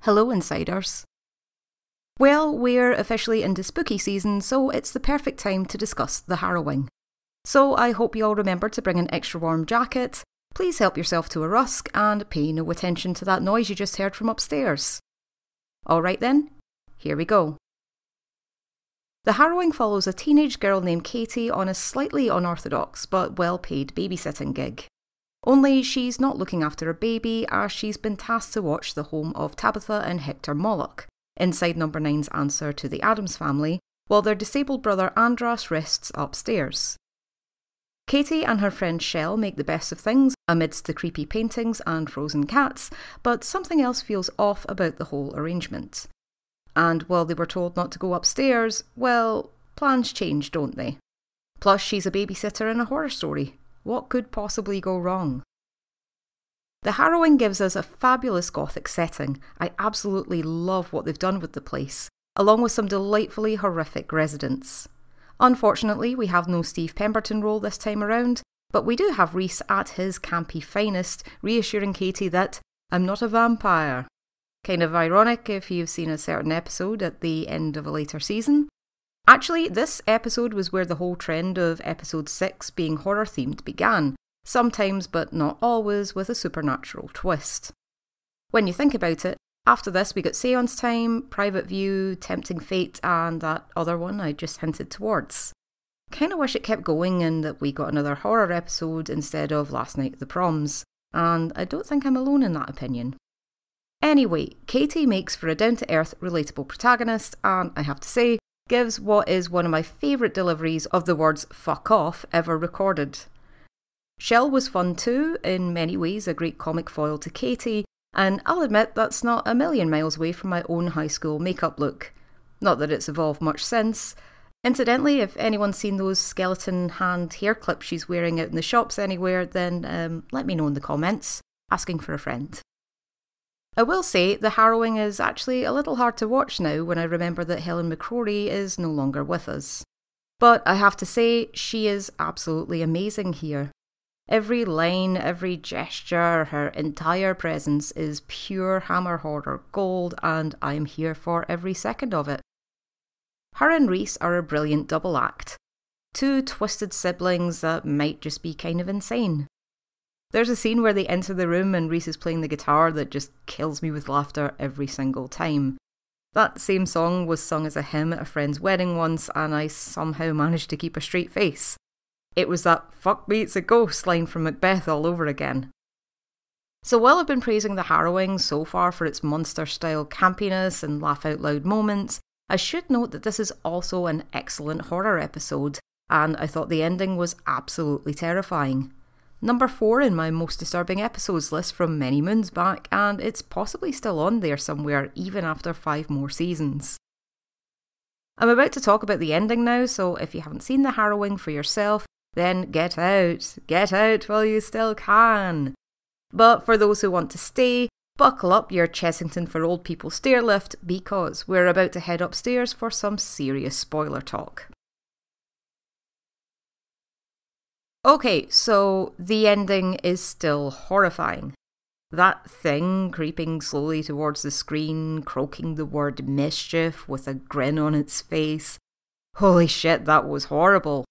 Hello, Insiders. Well, we're officially into spooky season, so it's the perfect time to discuss The Harrowing. So I hope you all remember to bring an extra warm jacket, please help yourself to a rusk, and pay no attention to that noise you just heard from upstairs. Alright then, here we go. The Harrowing follows a teenage girl named Katie on a slightly unorthodox but well-paid babysitting gig. Only she's not looking after a baby, as she's been tasked to watch the home of Tabitha and Hector Moloch, inside Number 9's answer to the Addams family, while their disabled brother Andras rests upstairs. Katie and her friend Shell make the best of things amidst the creepy paintings and frozen cats, but something else feels off about the whole arrangement. And while they were told not to go upstairs, well, plans change, don't they? Plus, she's a babysitter in a horror story. What could possibly go wrong? The Harrowing gives us a fabulous gothic setting. I absolutely love what they've done with the place, along with some delightfully horrific residents. Unfortunately, we have no Steve Pemberton role this time around, but we do have Reese at his campy finest, reassuring Katie that, "I'm not a vampire." Kind of ironic if you've seen a certain episode at the end of a later season. Actually, this episode was where the whole trend of episode 6 being horror themed began, sometimes but not always with a supernatural twist. When you think about it, after this we got Seance Time, Private View, Tempting Fate, and that other one I just hinted towards. Kinda wish it kept going and that we got another horror episode instead of Last Night at the Proms, and I don't think I'm alone in that opinion. Anyway, Katie makes for a down-to-earth, relatable protagonist, and I have to say, gives what is one of my favourite deliveries of the words "fuck off" ever recorded. Shell was fun too, in many ways a great comic foil to Katie, and I'll admit that's not a million miles away from my own high school makeup look. Not that it's evolved much since. Incidentally, if anyone's seen those skeleton hand hair clips she's wearing out in the shops anywhere, then let me know in the comments. Asking for a friend. I will say, The Harrowing is actually a little hard to watch now when I remember that Helen McCrory is no longer with us. But I have to say, she is absolutely amazing here. Every line, every gesture, her entire presence is pure Hammer horror gold, and I'm here for every second of it. Her and Reese are a brilliant double act. Two twisted siblings that might just be kind of insane. There's a scene where they enter the room and Reese is playing the guitar that just kills me with laughter every single time. That same song was sung as a hymn at a friend's wedding once, and I somehow managed to keep a straight face. It was that "fuck me, it's a ghost" line from Macbeth all over again. So while I've been praising The Harrowing so far for its monster-style campiness and laugh-out-loud moments, I should note that this is also an excellent horror episode, and I thought the ending was absolutely terrifying. Number 4 in my most disturbing episodes list from many moons back, and it's possibly still on there somewhere even after 5 more seasons. I'm about to talk about the ending now, so if you haven't seen The Harrowing for yourself, then get out while you still can. But for those who want to stay, buckle up your Chessington for Old People stair lift, because we're about to head upstairs for some serious spoiler talk. Okay, so the ending is still horrifying. That thing creeping slowly towards the screen, croaking the word Mischief with a grin on its face. Holy shit, that was horrible.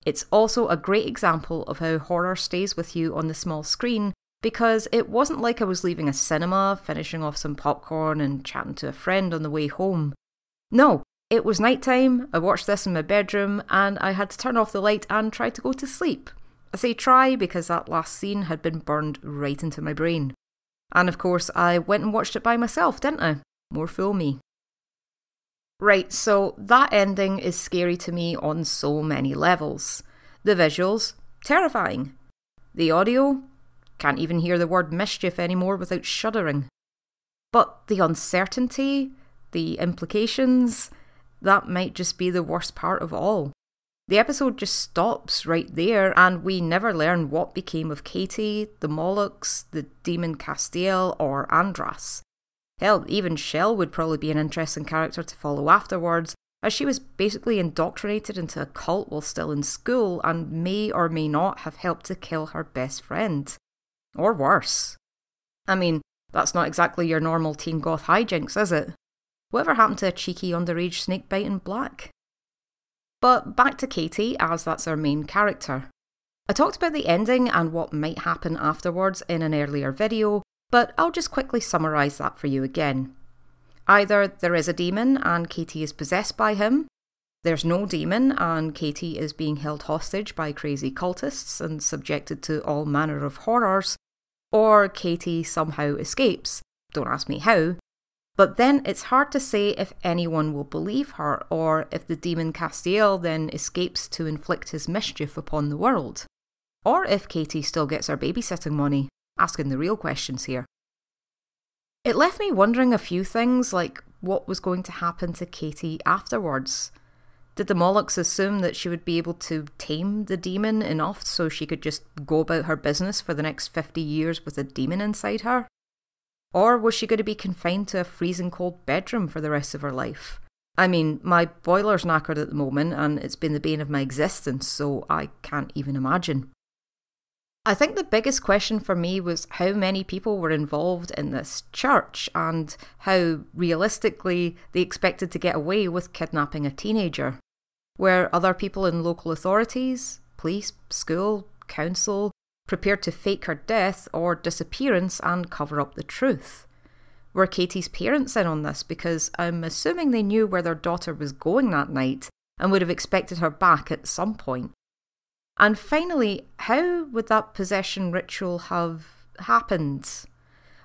It's also a great example of how horror stays with you on the small screen, because it wasn't like I was leaving a cinema, finishing off some popcorn and chatting to a friend on the way home. No. It was nighttime, I watched this in my bedroom, and I had to turn off the light and try to go to sleep. I say try because that last scene had been burned right into my brain. And of course, I went and watched it by myself, didn't I? More fool me. Right, so that ending is scary to me on so many levels. The visuals, terrifying. The audio, can't even hear the word mischief anymore without shuddering. But the uncertainty, the implications, that might just be the worst part of all. The episode just stops right there, and we never learn what became of Katie, the Molochs, the demon Castiel, or Andras. Hell, even Shell would probably be an interesting character to follow afterwards, as she was basically indoctrinated into a cult while still in school and may or may not have helped to kill her best friend. Or worse. I mean, That's not exactly your normal teen goth hijinks, is it? Whatever happened to a cheeky underage snakebite in black? But back to Katie, as that's our main character. I talked about the ending and what might happen afterwards in an earlier video, but I'll just quickly summarise that for you again. Either there is a demon and Katie is possessed by him, there's no demon and Katie is being held hostage by crazy cultists and subjected to all manner of horrors, or Katie somehow escapes. Don't ask me how. But then it's hard to say if anyone will believe her, or if the demon Castiel then escapes to inflict his mischief upon the world. Or if Katie still gets her babysitting money. Asking the real questions here. It left me wondering a few things, like what was going to happen to Katie afterwards. Did the Molochs assume that she would be able to tame the demon enough so she could just go about her business for the next 50 years with a demon inside her? Or was she going to be confined to a freezing cold bedroom for the rest of her life? I mean, my boiler's knackered at the moment and it's been the bane of my existence, so I can't even imagine. I think the biggest question for me was how many people were involved in this church and how realistically they expected to get away with kidnapping a teenager. Were other people in local authorities, police, school, council, prepared to fake her death or disappearance and cover up the truth? Were Katie's parents in on this? Because I'm assuming they knew where their daughter was going that night and would have expected her back at some point. And finally, how would that possession ritual have happened?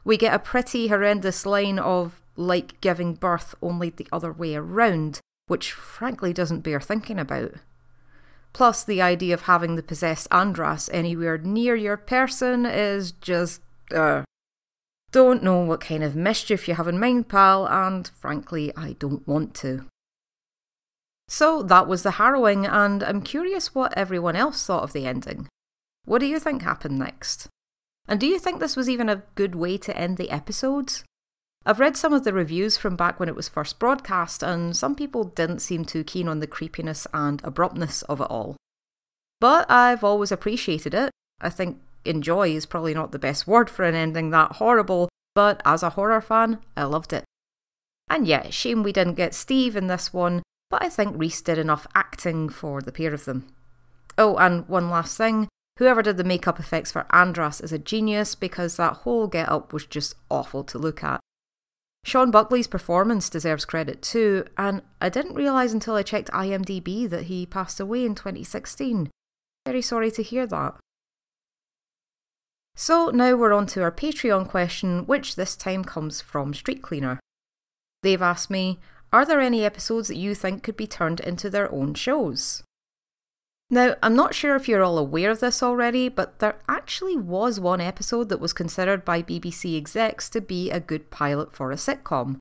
We get a pretty horrendous line of like giving birth only the other way around, which frankly doesn't bear thinking about. Plus, the idea of having the possessed Andras anywhere near your person is just, don't know what kind of mischief you have in mind, pal, and frankly, I don't want to. So that was The Harrowing, and I'm curious what everyone else thought of the ending. What do you think happened next? And do you think this was even a good way to end the episode? I've read some of the reviews from back when it was first broadcast, and some people didn't seem too keen on the creepiness and abruptness of it all. But I've always appreciated it. I think enjoy is probably not the best word for an ending that horrible, but as a horror fan, I loved it. And yeah, shame we didn't get Steve in this one, but I think Rhys did enough acting for the pair of them. Oh, and one last thing, whoever did the makeup effects for Andras is a genius because that whole get-up was just awful to look at. Sean Buckley's performance deserves credit too, and I didn't realise until I checked IMDb that he passed away in 2016. Very sorry to hear that. So now we're on to our Patreon question, which this time comes from Street Cleaner. They've asked me, are there any episodes that you think could be turned into their own shows? Now, I'm not sure if you're all aware of this already, but there actually was one episode that was considered by BBC execs to be a good pilot for a sitcom.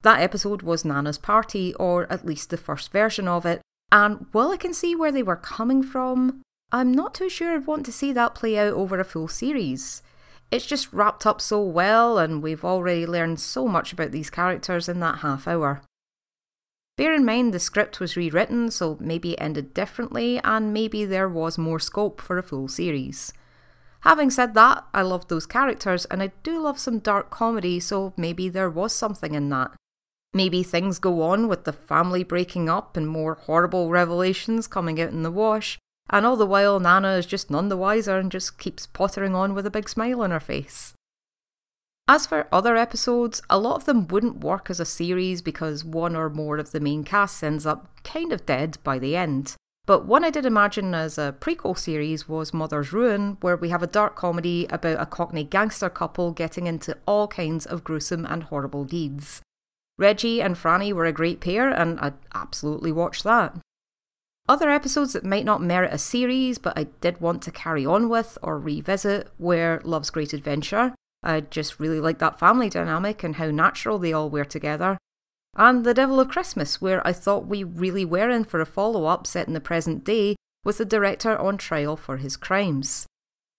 That episode was Nana's Party, or at least the first version of it, and while I can see where they were coming from, I'm not too sure I'd want to see that play out over a full series. It's just wrapped up so well, and we've already learned so much about these characters in that half hour. Bear in mind the script was rewritten, so maybe it ended differently, and maybe there was more scope for a full series. Having said that, I loved those characters, and I do love some dark comedy, so maybe there was something in that. Maybe things go on with the family breaking up and more horrible revelations coming out in the wash, and all the while Nana is just none the wiser and just keeps pottering on with a big smile on her face. As for other episodes, a lot of them wouldn't work as a series because one or more of the main cast ends up kind of dead by the end. But one I did imagine as a prequel series was Mother's Ruin, where we have a dark comedy about a Cockney gangster couple getting into all kinds of gruesome and horrible deeds. Reggie and Franny were a great pair, and I'd absolutely watch that. Other episodes that might not merit a series, but I did want to carry on with or revisit, were Love's Great Adventure. I just really liked that family dynamic and how natural they all were together. And The Devil of Christmas, where I thought we really were in for a follow-up set in the present day with the director on trial for his crimes.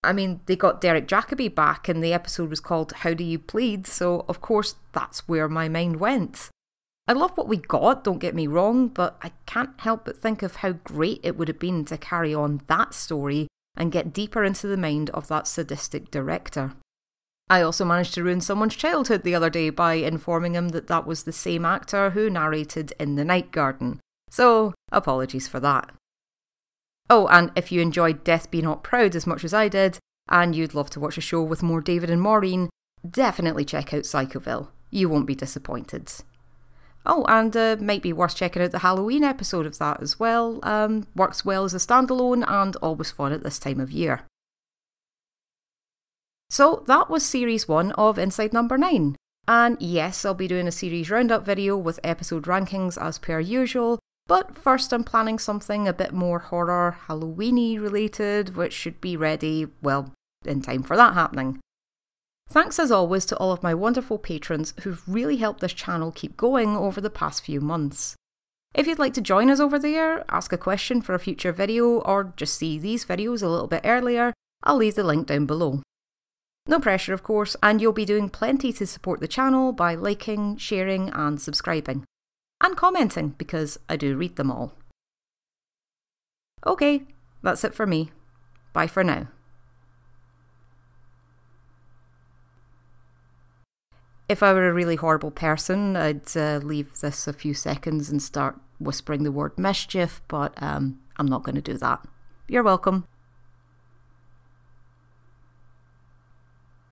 I mean, they got Derek Jacobi back and the episode was called How Do You Plead, so of course that's where my mind went. I love what we got, don't get me wrong, but I can't help but think of how great it would have been to carry on that story and get deeper into the mind of that sadistic director. I also managed to ruin someone's childhood the other day by informing him that that was the same actor who narrated In the Night Garden. So, apologies for that. Oh, and if you enjoyed Death Be Not Proud as much as I did, and you'd love to watch a show with more David and Maureen, definitely check out Psychoville. You won't be disappointed. Oh, and might be worth checking out the Halloween episode of that as well. Works well as a standalone and always fun at this time of year. So that was Series 1 of Inside Number 9. And yes, I'll be doing a series roundup video with episode rankings as per usual, but first I'm planning something a bit more horror, Halloween-y related, which should be ready, well, in time for that happening. Thanks as always to all of my wonderful patrons who've really helped this channel keep going over the past few months. If you'd like to join us over there, ask a question for a future video, or just see these videos a little bit earlier, I'll leave the link down below. No pressure of course, and you'll be doing plenty to support the channel by liking, sharing and subscribing. And commenting, because I do read them all. Okay, that's it for me. Bye for now. If I were a really horrible person, I'd leave this a few seconds and start whispering the word mischief, but I'm not going to do that. You're welcome.